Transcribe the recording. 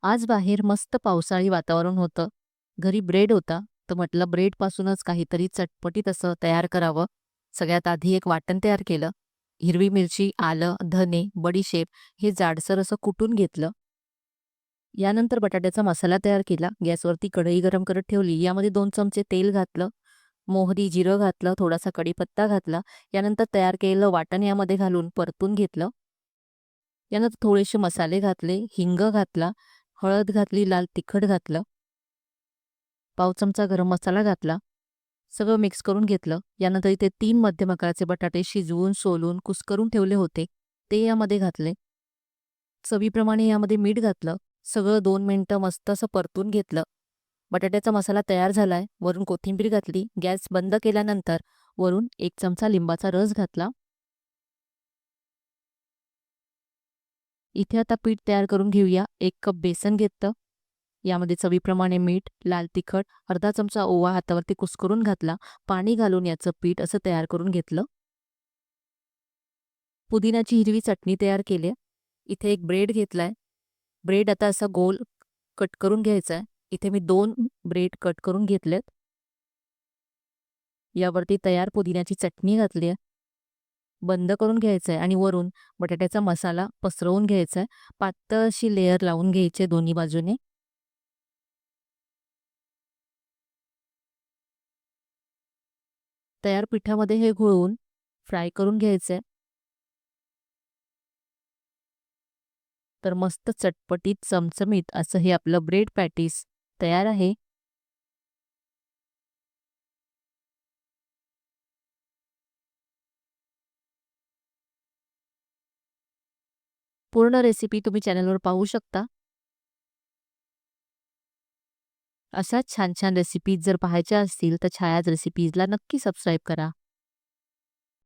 आज बाहेर मस्त पावसाळी वातावरण होतं. घरी ब्रेड होता, तर म्हटलं ब्रेडपासूनच काहीतरी चटपटीत असं तयार करावं. सगळ्यात आधी एक वाटण तयार केलं. हिरवी मिरची, आलं, धने, बडीशेप हे जाडसर असं कुटून घेतलं. यानंतर बटाट्याचा मसाला तयार केला. गॅसवरती कढई गरम करत ठेवली. यामध्ये 2 चमचे तेल घातलं. मोहरी, जिरं घातलं, थोडासा कढीपत्ता घातला. यानंतर तयार केलेलं वाटण यामध्ये घालून परतून घेतलं. यानंतर थोडेसे मसाले घातले, हिंग घातला, हळद घातली, लाल तिखट घातलं, पाव चमचा गरम मसाला घातला. सगळं मिक्स करून घेतलं. यानंतर इथे 3 मध्यम आकाराचे बटाटे शिजवून, सोलून, कुस्करून ठेवले होते, ते यामध्ये घातले. चवीप्रमाणे यामध्ये मीठ घातलं. सगळं 2 मिनिटं मस्त असं परतून घेतलं. बटाट्याचा मसाला तयार झालाय. वरून कोथिंबीर घातली. गॅस बंद केल्यानंतर वरून 1 चमचा लिंबाचा रस घातला. इथे आता पीठ तयार करून घेऊया. 1 कप बेसन घेतलं. यामध्ये चवीप्रमाणे मीठ, लाल तिखट, अर्धा चमचा ओवा हातावरती कुस्करून घातला. पाणी घालून याचं पीठ असं तयार करून घेतलं. पुदिन्याची हिरवी चटणी तयार केली. इथे एक ब्रेड घेतलाय. ब्रेड आता असा गोल कट करून घ्यायचा आहे. इथे मी 2 ब्रेड कट करून घेतलेत. यावरती तयार पुदिन्याची चटणी घातली आहे. बंद करून घ्यायचं आहे आणि वरून बटाट्याचा मसाला पसरवून घ्यायचा आहे. पातळ अशी लेयर लावून घ्यायची दोन्ही बाजूने. तयार पिठामध्ये हे घोळवून फ्राय करून घ्यायचं आहे. तर मस्त चटपटीत, चमचमीत असं हे आपलं ब्रेड पॅटीस तयार आहे. पूर्ण रेसिपी तुम्ही चॅनलवर पाहू शकता. अशाच छान-छान रेसिपीज जर पाहायच्या असतील तर छायाज रेसिपीजला नक्की सबस्क्राईब करा.